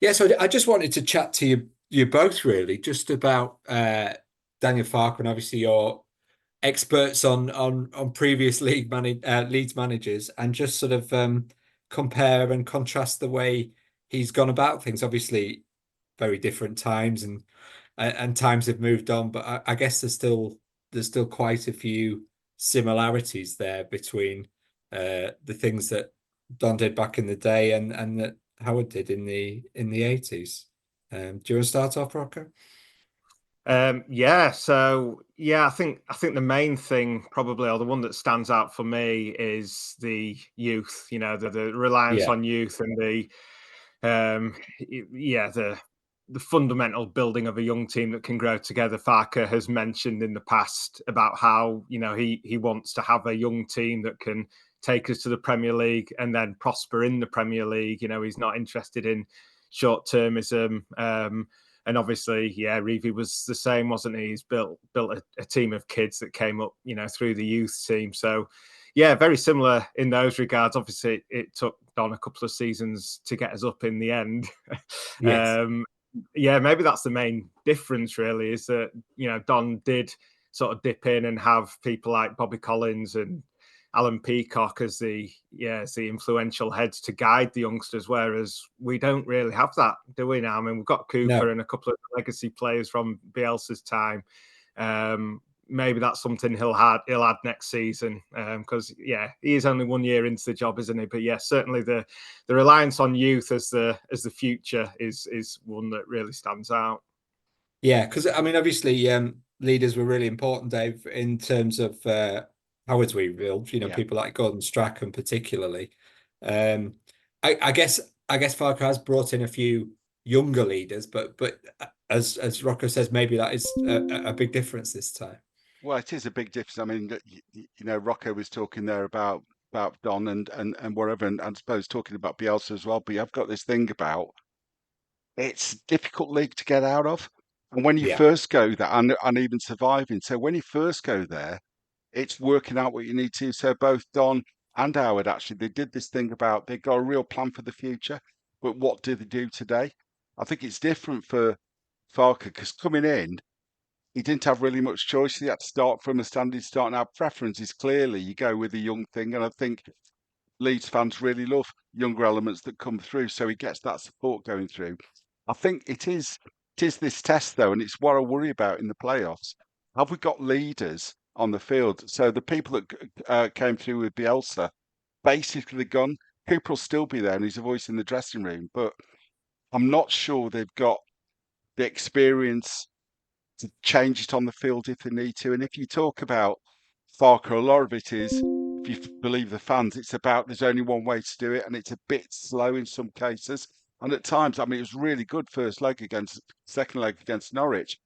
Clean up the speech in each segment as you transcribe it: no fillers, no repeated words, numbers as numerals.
Yeah, so I just wanted to chat to you both really, just about Daniel Farke, and obviously you're experts on previous Leeds managers, and just sort of compare and contrast the way he's gone about things. Obviously, very different times, and times have moved on, but I guess there's still quite a few similarities there between the things that Don did back in the day and that Howard did in the 80s. Do you want to start off, Rocco? I think the main thing probably, or the one that stands out for me, is the youth. The reliance Yeah, on youth and um, the fundamental building of a young team that can grow together. Farke has mentioned in the past about how he wants to have a young team that can take us to the Premier League and then prosper in the Premier League. He's not interested in short termism. And obviously, Revie was the same, wasn't he? He's built a team of kids that came up, through the youth team. So, yeah, very similar in those regards. Obviously, it took Don a couple of seasons to get us up in the end. yes. um, maybe that's the main difference, really, is that Don did sort of dip in and have people like Bobby Collins and Alan Peacock as the influential heads to guide the youngsters, whereas we don't really have that, do we now? I mean, we've got Cooper No. and a couple of legacy players from Bielsa's time. Maybe that's something he'll add next season, because he is only 1 year into the job, isn't he? But certainly the reliance on youth as the future is one that really stands out. Yeah, because I mean, obviously, leaders were really important, Dave, in terms of Howard's rebuild. Yeah. People like Gordon Strachan, particularly. Um, I guess Farker has brought in a few younger leaders, but as Rocco says, maybe that is a big difference this time. Well, it is a big difference. I mean, Rocco was talking there about Don and whatever, and I suppose talking about Bielsa as well. But I've got this thing about it's a difficult league to get out of, and when you Yeah. first go there, and even surviving. So when you first go there, it's working out what you need to. So both Don and Howard actually they did this thing about they got a real plan for the future, but what do they do today? I think it's different for Farker because coming in he didn't have really much choice. He had to start from a standing start. Now, preference is clearly you go with a young thing, and I think Leeds fans really love younger elements that come through, so he gets that support going through. I think it is this test though, and it's what I worry about in the playoffs. Have we got leaders on the field? So the people that came through with Bielsa, basically gone. Cooper will still be there, and he's a voice in the dressing room, but I'm not sure they've got the experience to change it on the field if they need to. And if you talk about Farker, a lot of it is, if you believe the fans, it's about there's only one way to do it, and it's a bit slow in some cases. And at times, I mean, it was really good second leg against Norwich.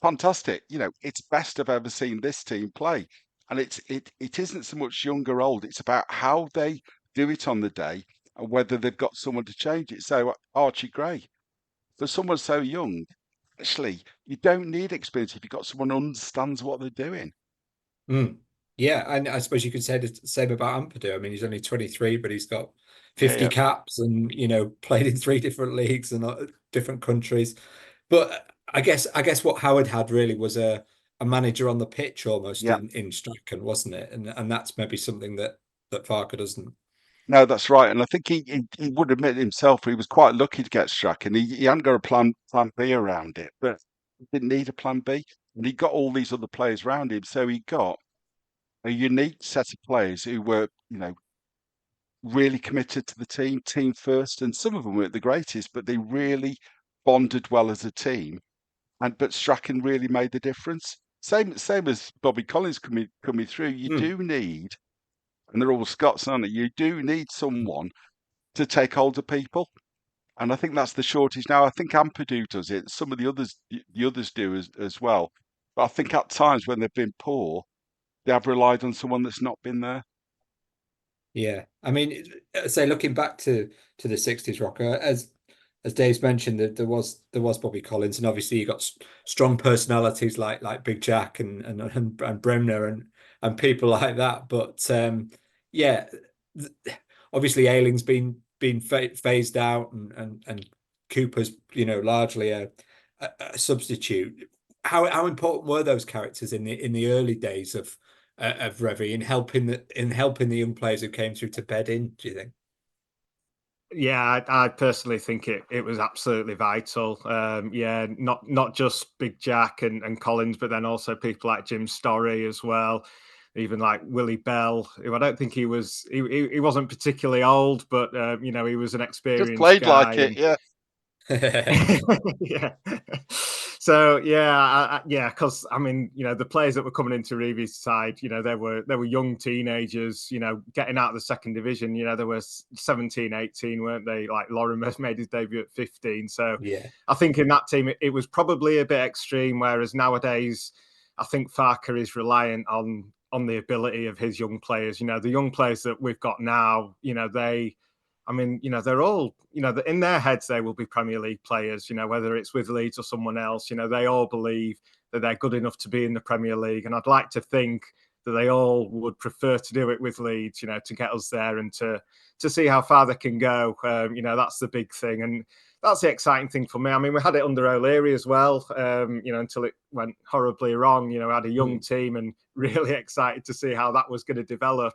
Fantastic. It's best I've ever seen this team play. And it isn't so much young or old, it's about how they do it on the day and whether they've got someone to change it. So Archie Gray, for someone so young, actually, you don't need experience if you've got someone who understands what they're doing. Mm. Yeah, and I suppose you could say the same about Ampadu. I mean, he's only 23, but he's got Yeah, 50 yeah, caps and, played in three different leagues and different countries. But I guess what Howard had really was a manager on the pitch almost yeah. in Strachan, wasn't it? And that's maybe something that Farker doesn't. No, that's right. And I think he would admit himself he was quite lucky to get struck, and he hadn't got a plan B around it, but he didn't need a plan B, and he got all these other players around him, so he got a unique set of players who were, really committed to the team first, and some of them weren't the greatest, but they really bonded well as a team. But Strachan really made the difference. Same as Bobby Collins coming through. You Hmm. do need, and they're all Scots, aren't they? You do need someone to take hold of people, and I think that's the shortage now. I think Ampadu does it. Some of the others do as well. But I think at times when they've been poor, they have relied on someone that's not been there. Yeah, I mean, say looking back to the 60s, Rocker, as Dave's mentioned, that there was Bobby Collins, and obviously you got strong personalities like Big Jack and Bremner and people like that. But yeah, th- obviously Ayling's been phased out, and Cooper's, largely a substitute. How important were those characters in the early days of Revie in helping the young players who came through to bed in, do you think? Yeah, I personally think it was absolutely vital. Not just Big Jack and Collins, but then also people like Jim Storey as well. Even like Willie Bell, who I don't think he wasn't particularly old, but he was an Just experienced played guy. like it, yeah. Yeah. So because I mean, the players that were coming into Revie's side, they were young teenagers, getting out of the second division. They were 17, 18, weren't they? Like Lorimer made his debut at 15. So yeah, I think in that team it was probably a bit extreme. Whereas nowadays, I think Farke is reliant on the ability of his young players. The young players that we've got now, they're all, in their heads, they will be Premier League players, whether it's with Leeds or someone else, they all believe that they're good enough to be in the Premier League. And I'd like to think that they all would prefer to do it with Leeds, to get us there and to see how far they can go. That's the big thing. And that's the exciting thing for me. I mean, we had it under O'Leary as well, until it went horribly wrong. We had a young team and really excited to see how that was going to develop.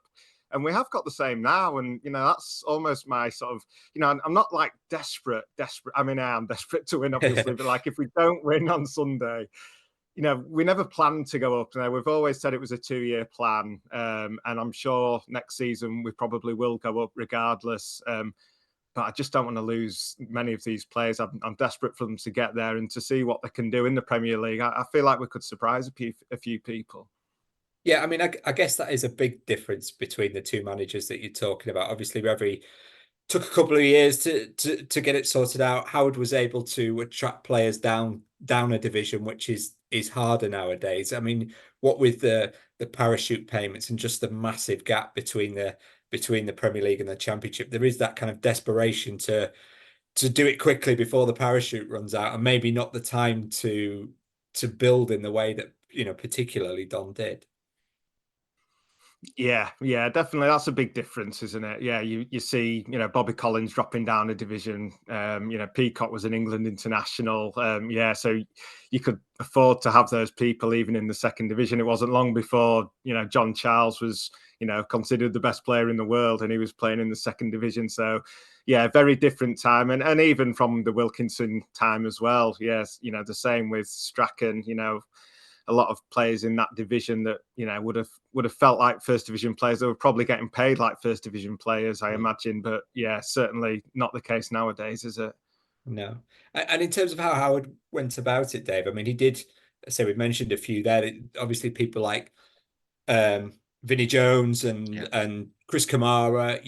And we have got the same now. And, that's almost my sort of, I'm not like desperate. I mean, I am desperate to win, obviously. But like, if we don't win on Sunday, we never planned to go up. We've always said it was a 2-year plan. And I'm sure next season we probably will go up regardless. But I just don't want to lose many of these players. I'm desperate for them to get there and to see what they can do in the Premier League. I feel like we could surprise a few people. Yeah, I mean, I guess that is a big difference between the two managers that you're talking about. Obviously, Revie took a couple of years to get it sorted out. Howard was able to attract players down a division, which is harder nowadays. I mean, what with the parachute payments and just the massive gap between the Premier League and the Championship, there is that kind of desperation to do it quickly before the parachute runs out, and maybe not the time to build in the way that particularly Don did. Yeah, definitely. That's a big difference, isn't it? Yeah, you see, Bobby Collins dropping down a division. Peacock was an England international. So you could afford to have those people even in the second division. It wasn't long before, John Charles was, considered the best player in the world, and he was playing in the second division. So, yeah, very different time, and even from the Wilkinson time as well. Yes, the same with Strachan. A lot of players in that division that would have felt like first division players. They were probably getting paid like first division players, I imagine. But yeah, certainly not the case nowadays, is it? No. And in terms of how Howard went about it, Dave, I mean, he did say, we mentioned a few there. Obviously, people like Vinnie Jones and Chris Kamara,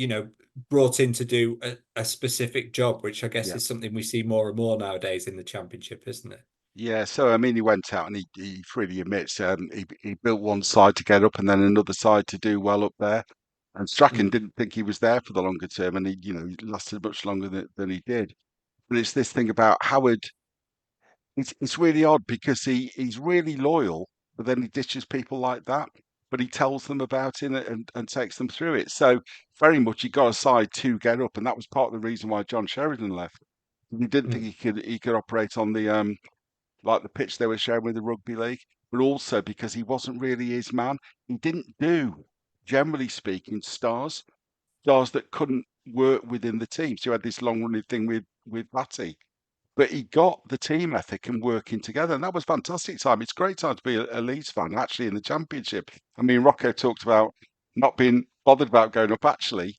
brought in to do a specific job, which I guess is something we see more and more nowadays in the Championship, isn't it? Yeah, so I mean, he went out and he freely admits he built one side to get up and then another side to do well up there. And Strachan didn't think he was there for the longer term, and he lasted much longer than he did. But it's this thing about Howard. It's really odd because he's really loyal, but then he ditches people like that. But he tells them about it and takes them through it. So very much he got a side to get up, and that was part of the reason why John Sheridan left. He didn't think he could operate on the like the pitch they were sharing with the rugby league, but also because he wasn't really his man. He didn't do, generally speaking, stars that couldn't work within the team. So you had this long running thing with Batty. But he got the team ethic and working together, and that was fantastic time. It's a great time to be a Leeds fan, actually, in the Championship. I mean, Rocco talked about not being bothered about going up. Actually,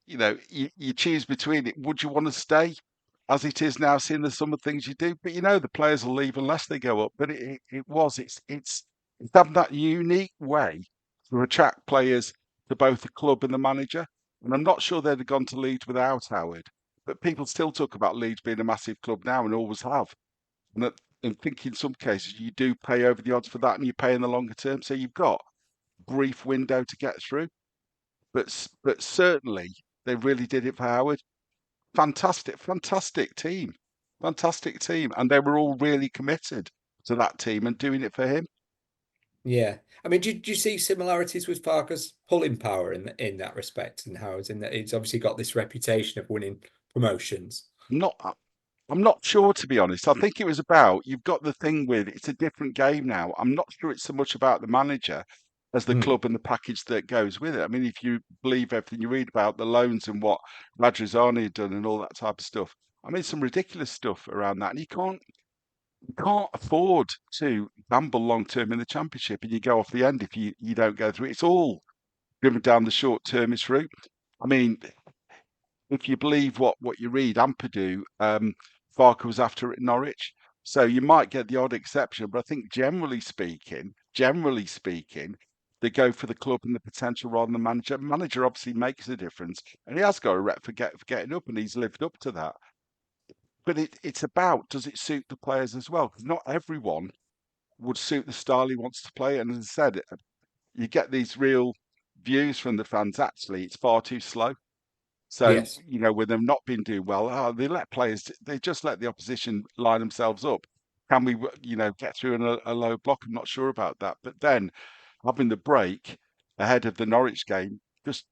you choose between it. Would you want to stay as it is now, seeing the some of the things you do? But the players will leave unless they go up. But it's having that unique way to attract players to both the club and the manager. And I'm not sure they'd have gone to Leeds without Howard. But people still talk about Leeds being a massive club now and always have. And I think in some cases you do pay over the odds for that, and you pay in the longer term. So you've got a brief window to get through. But certainly they really did it for Howard. Fantastic team. Fantastic team. And they were all really committed to that team and doing it for him. Yeah. I mean, do you see similarities with Farke's pulling power in that respect, and how it's in that he's obviously got this reputation of winning promotions? Not. I'm not sure, to be honest. I think it was about you've got the thing with it's a different game now. I'm not sure it's so much about the manager as the Hmm. club and the package that goes with it. I mean, if you believe everything you read about the loans and what Radrizzani had done and all that type of stuff, I mean, some ridiculous stuff around that. And you can't afford to gamble long term in the championship and you go off the end if you don't go through. It's all driven down the short termist route. I mean, if you believe what you read, Ampadu, Farke was after it at Norwich. So you might get the odd exception, but I think generally speaking, they go for the club and the potential rather than the manager. Manager obviously makes a difference, and he has got a rep for getting up, and he's lived up to that. But it's about, does it suit the players as well? Because not everyone would suit the style he wants to play. And as I said, you get these real views from the fans. Actually, it's far too slow. So, Yes. with them not been doing well, they just let the opposition line themselves up. Can we, get through in a low block? I'm not sure about that. But then having the break ahead of the Norwich game just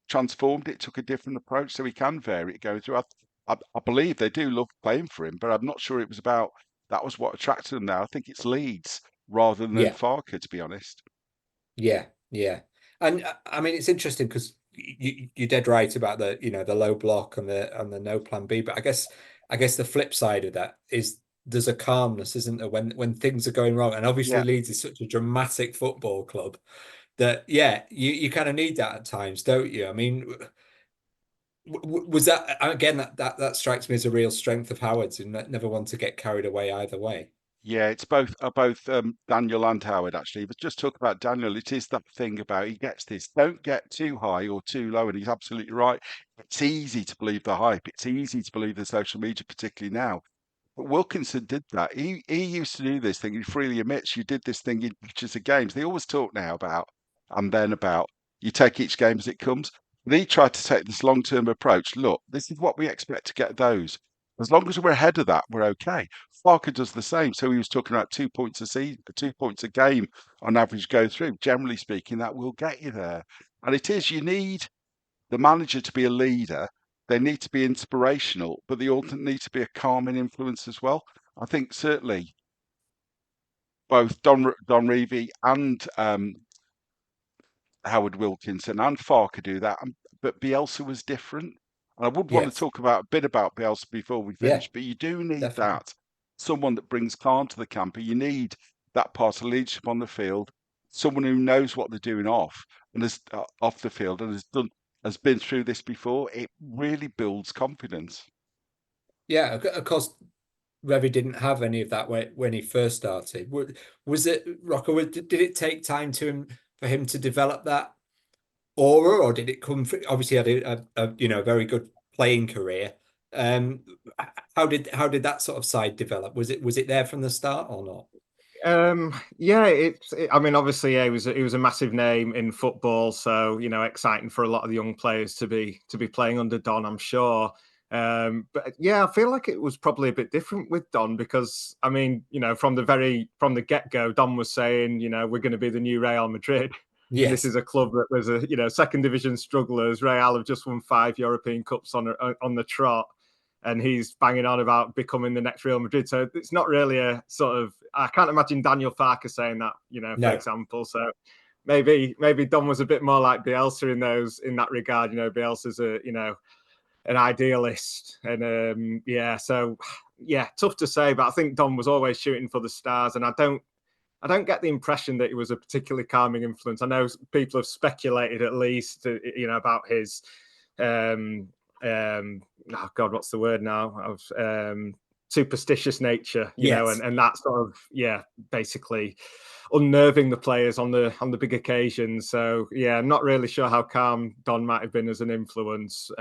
transformed it, took a different approach so he can vary it going through. I believe they do love playing for him, but I'm not sure it was about that was what attracted them now. I think it's Leeds rather than Yeah. Farke, to be honest. Yeah. Yeah. And I mean, it's interesting because you're dead right about the, the low block and the no plan B. But I guess the flip side of that is there's a calmness, isn't there, when things are going wrong. And obviously Yeah, Leeds is such a dramatic football club that, yeah, you kind of need that at times, don't you? I mean, was that again that strikes me as a real strength of Howard's and never want to get carried away either way. yeah, it's both Daniel and Howard actually. But just talk about Daniel. It is that thing about he gets this. Don't get too high or too low, and he's absolutely right. It's easy to believe the hype. It's easy to believe the social media, particularly now. But Wilkinson did that. He used to do this thing. He freely admits you did this thing in pictures of games. They always talk now about and then about you take each game as it comes. But he tried to take this long term approach. Look, this is what we expect to get those. As long as we're ahead of that, we're okay. Farker does the same. So he was talking about 2 points a season, 2 points a game on average go through. Generally speaking, that will get you there. And it is, you need the manager to be a leader. They need to be inspirational, but they also need to be a calming influence as well. I think certainly both Don Revie and Howard Wilkinson and Farker do that, but Bielsa was different. And I would want to Yes. talk about a bit about Bielsa before we Yeah, finish, but you do need definitely. that someone that brings calm to the camper. You need that part of leadership on the field, someone who knows what they're doing off the field and has been through this before. It really builds confidence. Yeah, of course, Revy didn't have any of that when he first started. Was it Rocco? Did it take time for him to develop that aura, or did it come? Obviously, he had a very good playing career. Um, how did that sort of side develop? Was it there from the start or not? Yeah, I mean, obviously, yeah, he was a massive name in football, so exciting for a lot of the young players to be playing under Don, I'm sure. But yeah, I feel like it was probably a bit different with Don because I mean, from the get go, Don was saying, we're going to be the new Real Madrid. And this Yes. is a club that was second division strugglers. Real have just won 5 European Cups on the trot, and he's banging on about becoming the next Real Madrid. So it's not really a sort of. I can't imagine Daniel Farke saying that, for No. example. So maybe Don was a bit more like Bielsa in that regard. Bielsa's an idealist, and yeah. So yeah, tough to say, but I think Don was always shooting for the stars, and I don't get the impression that it was a particularly calming influence. I know people have speculated at least, about his, oh God, what's the word now? Of superstitious nature, Yes. and that sort of, yeah, basically unnerving the players on the big occasions. So yeah, I'm not really sure how calm Don might have been as an influence.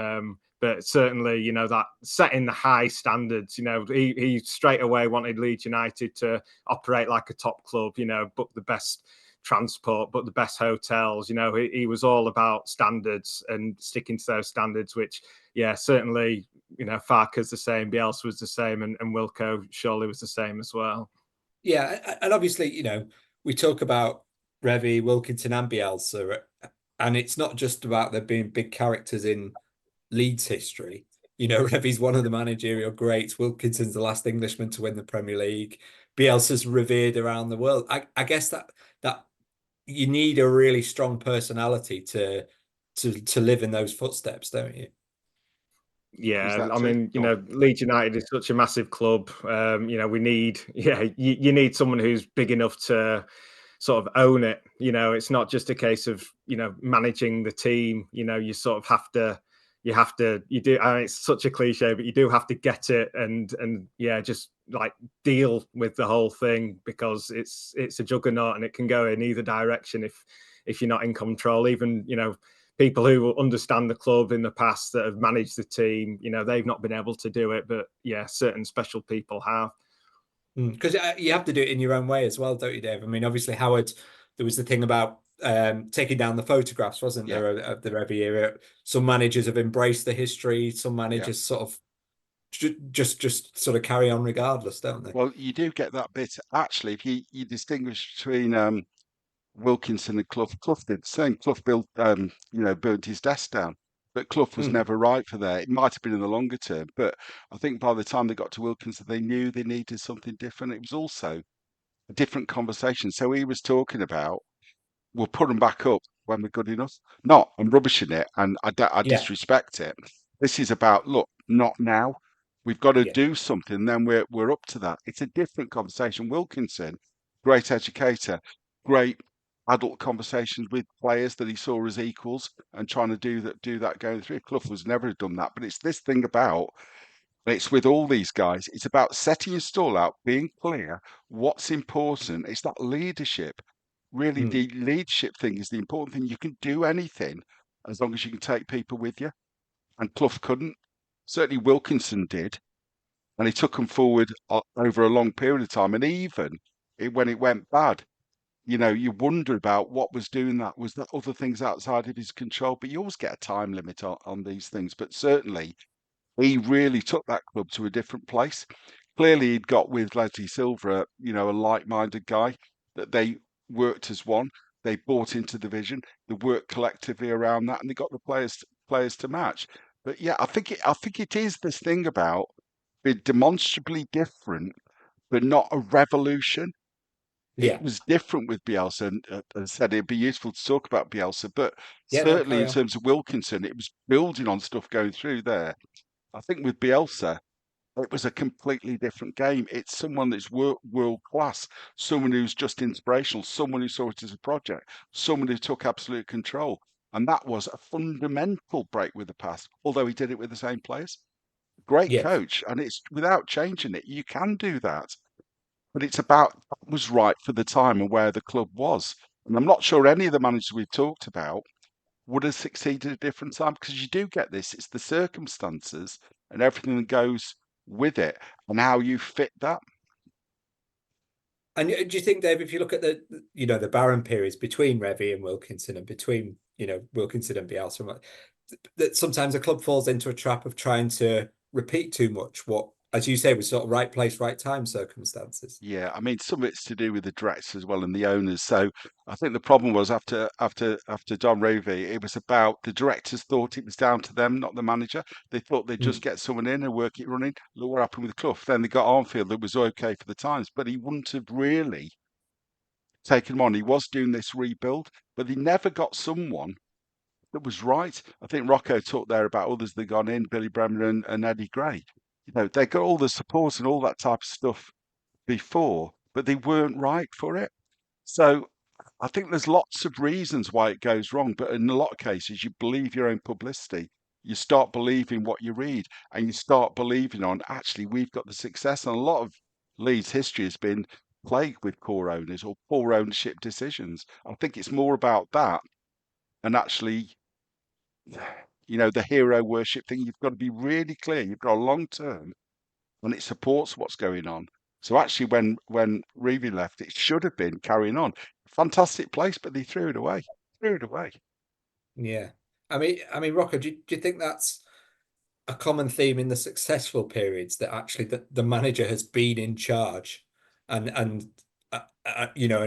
But certainly, that setting the high standards, he straight away wanted Leeds United to operate like a top club, book the best transport, but the best hotels. He was all about standards and sticking to those standards, which, yeah, certainly, Farker's the same, Bielsa was the same, and Wilco surely was the same as well. Yeah, and obviously, we talk about Revy, Wilkinson, and Bielsa, and it's not just about there being big characters in Leeds history. Revie's one of the managerial greats. Wilkinson's the last Englishman to win the Premier League. Bielsa's revered around the world. I guess that you need a really strong personality to live in those footsteps, don't you? Yeah, I mean, Leeds United is such a massive club. We need, you need someone who's big enough to sort of own it. It's not just a case of, managing the team. You sort of have to, you do. I mean, it's such a cliche, but you do have to get it and just like deal with the whole thing, because it's a juggernaut and it can go in either direction if you're not in control. Even, people who understand the club in the past that have managed the team, they've not been able to do it, but certain special people have. Because you have to do it in your own way as well, don't you, Dave? I mean, obviously, Howard, there was the thing about taking down the photographs, wasn't there, of the Revie era? Some managers have embraced the history. Some managers sort of just sort of carry on regardless, don't they? Well, you do get that bit. Actually, if you distinguish between Wilkinson and Clough, Clough did the same. Clough burnt his desk down, but Clough was never right for there. It might have been in the longer term, but I think by the time they got to Wilkinson, they knew they needed something different. It was also a different conversation. So he was talking about, we'll put them back up when we're good enough. Not, I'm rubbishing it and I disrespect it. This is about, look, not now. We've got to do something, then we're up to that. It's a different conversation. Wilkinson, great educator, great adult conversations with players that he saw as equals and trying to do that going through. Clough was never done that, but it's this thing about, and it's with all these guys, it's about setting your stall out, being clear what's important. It's that leadership. Really, the leadership thing is the important thing. You can do anything as long as you can take people with you. And Clough couldn't. Certainly Wilkinson did. And he took them forward over a long period of time. And even when it went bad, you wonder about what was doing that. Was that other things outside of his control? But you always get a time limit on these things. But certainly he really took that club to a different place. Clearly, he'd got with Leslie Silver, a like-minded guy that they worked as one. They bought into the vision. They worked collectively around that, and they got the players to match. But yeah, I think it is this thing about being demonstrably different, but not a revolution. Yeah. It was different with Bielsa, and as I said, it'd be useful to talk about Bielsa, but Yeah, no, certainly carry in on. terms of Wilkinson, it was building on stuff going through there. I think with Bielsa, it was a completely different game. It's someone that's world class, someone who's just inspirational, someone who saw it as a project, someone who took absolute control. And that was a fundamental break with the past, although he did it with the same players. Great Yes. coach, and it's without changing it. You can do that, but it's about what was right for the time and where the club was. And I'm not sure any of the managers we've talked about would have succeeded at a different time, because you do get this. It's the circumstances and everything that goes with it and how you fit that. And do you think, Dave, if you look at the barren periods between Revie and Wilkinson and between, Wilkinson and Bielsa, that sometimes a club falls into a trap of trying to repeat too much what, as you say, was sort of right place, right time circumstances? Yeah, I mean, some of it's to do with the directors as well and the owners. So I think the problem was after Don Revie, it was about the directors thought it was down to them, not the manager. They thought they'd just get someone in and work it running. Look what happened with Clough. Then they got Armfield that was okay for the times, but he wouldn't have really taken him on. He was doing this rebuild, but he never got someone that was right. I think Rocco talked there about others that gone in, Billy Bremer and Eddie Gray. They got all the support and all that type of stuff before, but they weren't right for it. So I think there's lots of reasons why it goes wrong, but in a lot of cases, you believe your own publicity. You start believing what you read, and you start believing on, actually, we've got the success. And a lot of Leeds history has been plagued with poor owners or poor ownership decisions. I think it's more about that, and actually, the hero worship thing. You've got to be really clear. You've got a long term, and it supports what's going on. So actually, when Revie left, it should have been carrying on. Fantastic place, but they threw it away. Threw it away. Yeah. Rocco, do you think that's a common theme in the successful periods, that actually the manager has been in charge, and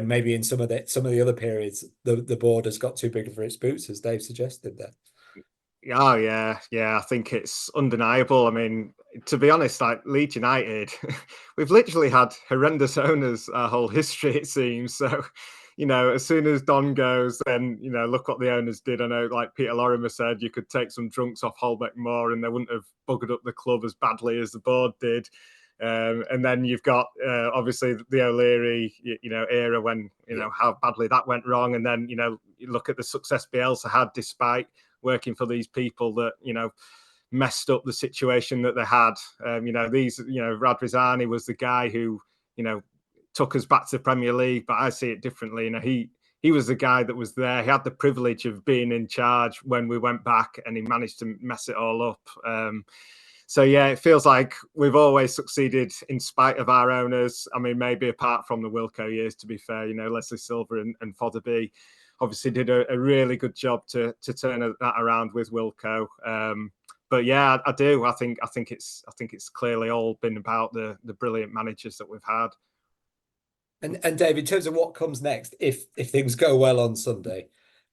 maybe in some of the other periods the board has got too big for its boots, as Dave suggested there? Oh yeah. I think it's undeniable. I mean, to be honest, like Leeds United, we've literally had horrendous owners our whole history, it seems. So, as soon as Don goes, then look what the owners did. I know, like Peter Lorimer said, you could take some drunks off Holbeck Moor, and they wouldn't have buggered up the club as badly as the board did. And then you've got obviously the O'Leary, era when how badly that went wrong, and then you look at the success Bielsa had despite working for these people that messed up the situation that they had. Radrizzani was the guy who took us back to the Premier League, but I see it differently. He was the guy that was there. He had the privilege of being in charge when we went back, and he managed to mess it all up. So yeah, it feels like we've always succeeded in spite of our owners. I mean, maybe apart from the Wilco years, to be fair, Leslie Silver and Fotherby obviously did a really good job to turn that around with Wilco. But yeah, I do. I think it's clearly all been about the brilliant managers that we've had. And Dave, in terms of what comes next, if things go well on Sunday,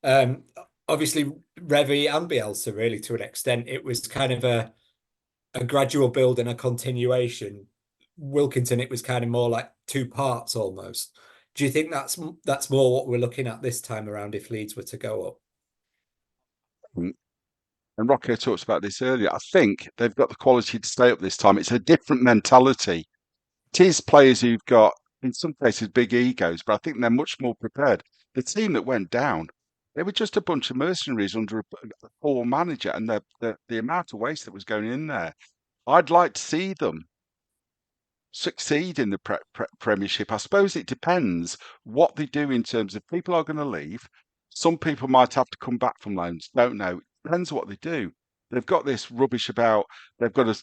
obviously Revie and Bielsa, really to an extent, it was kind of a gradual build and a continuation. Wilkinson, it was kind of more like two parts almost. Do you think that's more what we're looking at this time around if Leeds were to go up? And Rocco talked about this earlier. I think they've got the quality to stay up this time. It's a different mentality. It is players who've got, in some cases, big egos, but I think they're much more prepared. The team that went down, they were just a bunch of mercenaries under a poor manager, and the amount of waste that was going in there. I'd like to see them succeed in the Premiership. I suppose it depends what they do in terms of people are going to leave. Some people might have to come back from loans. Don't know. It depends what they do. They've got this rubbish about they've got to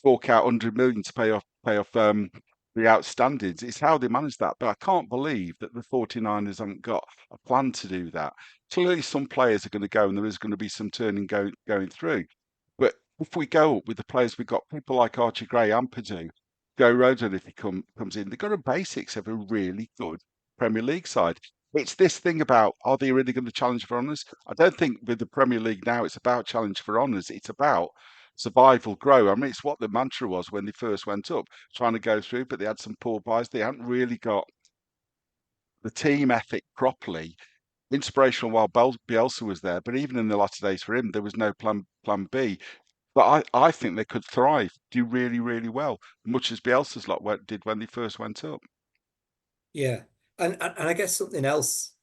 fork out 100 million to pay off the outstandings. It's how they manage that. But I can't believe that the 49ers haven't got a plan to do that. Clearly, some players are going to go, and there is going to be some turning going through. But if we go up with the players we've got, people like Archie Gray and Purdue, Joe Rodon, if he comes in, they've got a basics of a really good Premier League side. It's this thing about, are they really going to challenge for honours? I don't think with the Premier League now it's about challenge for honours. It's about survival, grow. I mean, it's what the mantra was when they first went up, trying to go through, but they had some poor buys. They hadn't really got the team ethic properly. Inspirational while Bielsa was there, but even in the latter days for him, there was no plan B. But I think they could thrive, do really, really well, much as Bielsa's lot did when they first went up. Yeah. And I guess something else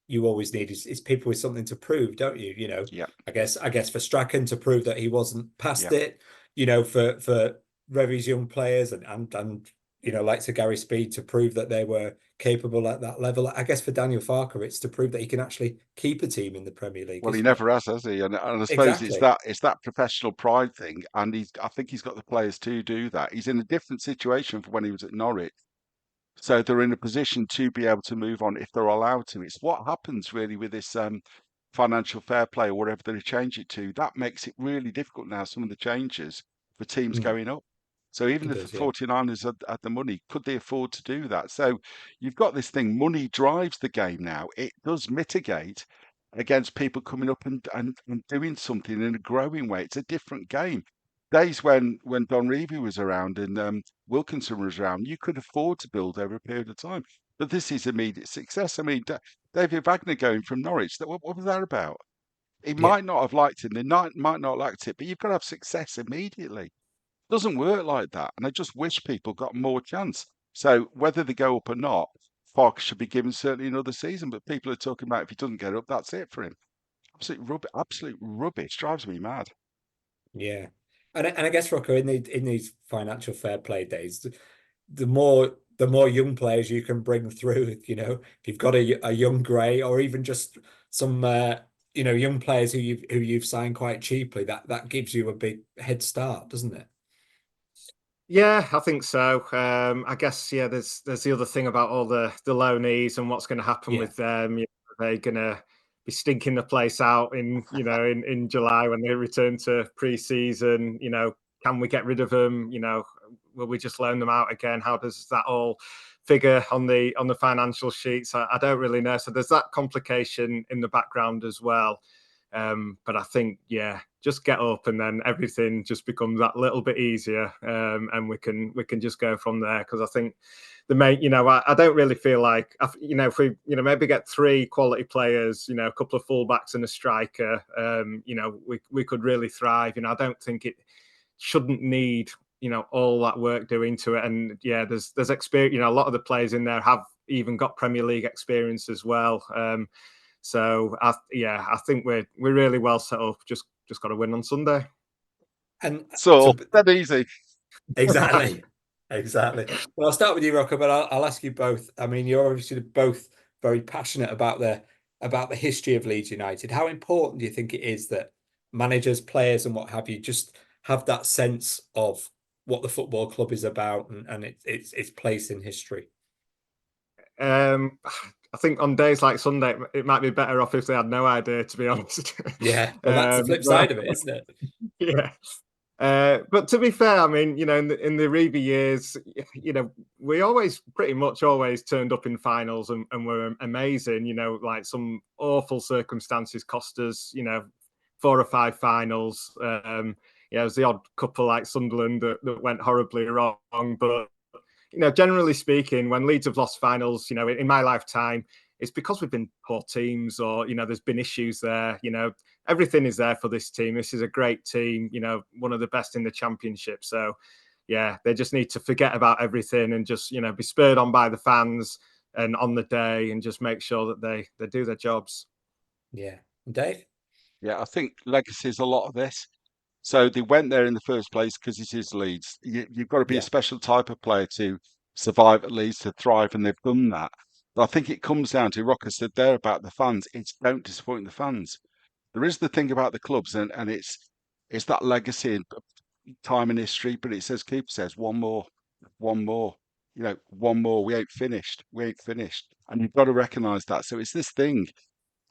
you always need is people with something to prove, don't you? Yeah. I guess for Strachan to prove that he wasn't past Yeah. it, for Revie's young players and like Sir Gary Speed to prove that they were capable at that level. I guess for Daniel Farke, it's to prove that he can actually keep a team in the Premier League, Well, he isn't it? never has he? And I suppose Exactly. it's that professional pride thing, and I think he's got the players to do that. He's in a different situation from when he was at Norwich. So they're in a position to be able to move on if they're allowed to. It's what happens really with this financial fair play or whatever they change it to. That makes it really difficult now, some of the changes for teams going up. So even It if the does, yeah. 49ers had the money, could they afford to do that? So you've got this thing, money drives the game now. It does mitigate against people coming up and doing something in a growing way. It's a different game. Days when Don Revie was around and Wilkinson was around, you could afford to build over a period of time. But this is immediate success. I mean, David Wagner going from Norwich, what was that about? He Yeah. might not have liked it, they might not have liked it, but you've got to have success immediately. It doesn't work like that. And I just wish people got more chance. So whether they go up or not, Farke should be given certainly another season. But people are talking about if he doesn't get up, that's it for him. Absolute rubbish. Drives me mad. Yeah. And I guess Rocco, in these financial fair play days, the more young players you can bring through, if you've got a young Gray or even just some young players who you've signed quite cheaply, that gives you a big head start, doesn't it? Yeah, I think so. I guess there's the other thing about all the loanees and what's going to happen with them. Are they going to be stinking the place out in July when they return to pre-season? Can we get rid of them? Will we just loan them out again? How does that all figure on the financial sheets? I don't really know. So there's that complication in the background as well. But I think, just get up and then everything just becomes that little bit easier, and we can just go from there. Because I think the main, I don't really feel like, if we, maybe get 3 quality players, a couple of fullbacks and a striker, we could really thrive. I don't think it shouldn't need, all that work doing to it. And there's experience. A lot of the players in there have even got Premier League experience as well. So I think we're really well set up. Just got to win on Sunday. And so that easy. Exactly. Well, I'll start with you, Rocco, but I'll ask you both. I mean, you're obviously both very passionate about the history of Leeds United. How important do you think it is that managers, players, and what have you just have that sense of what the football club is about and its place in history? I think on days like Sunday, it might be better off if they had no idea, to be honest. Yeah, well, that's the flip side of it, isn't it? Yeah. But to be fair, I mean, in the Revie years, we pretty much always turned up in finals and were amazing. Like some awful circumstances cost us, 4 or 5 finals. It was the odd couple like Sunderland that went horribly wrong. But, generally speaking, when Leeds have lost finals, in my lifetime, it's because we've been poor teams or, there's been issues there. Everything is there for this team. This is a great team, one of the best in the Championship. So, they just need to forget about everything and just, be spurred on by the fans and on the day and just make sure that they do their jobs. Yeah. Dave? Yeah, I think legacy is a lot of this. So they went there in the first place because it is Leeds. You've got to be a special type of player to survive at Leeds, to thrive, and they've done that. But I think it comes down to, Rocco said there about the fans, it's don't disappoint the fans. There is the thing about the clubs, and it's that legacy and time in history, but it says, Keeper says, one more, one more, one more, we ain't finished. And you've got to recognise that. So it's this thing.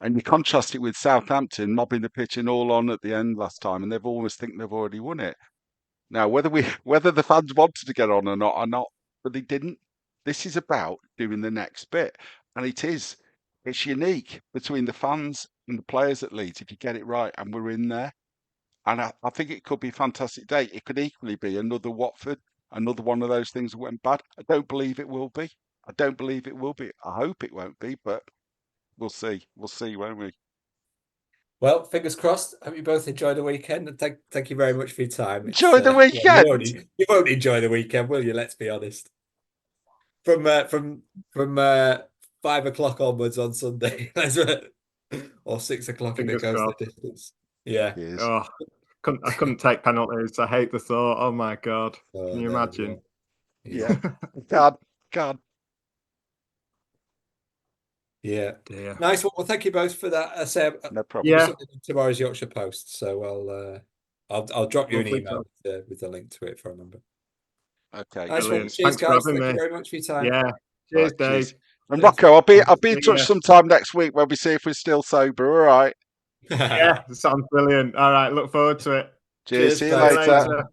And you contrast it with Southampton mobbing the pitch and all on at the end last time, and they've always think they've already won it. Now, whether the fans wanted to get on or not, but they didn't. This is about doing the next bit, and it's unique between the fans and the players at Leeds if you get it right, and we're in there. And I think it could be a fantastic day. It could equally be another Watford, another one of those things that went bad. I don't believe it will be. I hope it won't be, but we'll see. We'll see, won't we? Well, fingers crossed. Hope you both enjoy the weekend, and thank you very much for your time. Enjoy the weekend. You won't enjoy the weekend, will you? Let's be honest. From 5 o'clock onwards on Sunday, or 6 o'clock if it goes the distance. Yeah. Oh, I couldn't take penalties. I hate the thought. Oh my God! Can you imagine? Yeah. God. Yeah. Dear. Nice. Well, thank you both for that. No problem. Yeah. Tomorrow's Yorkshire Post, so I'll drop you an email with the link to it if I remember. Okay. Nice one. Cheers, Thanks guys. Thank you very much for your time. Yeah. Cheers, Dave. Cheers. And Rocco, I'll be in touch sometime next week when we see if we're still sober. All right. Yeah, sounds brilliant. All right, look forward to it. Cheers. See you later.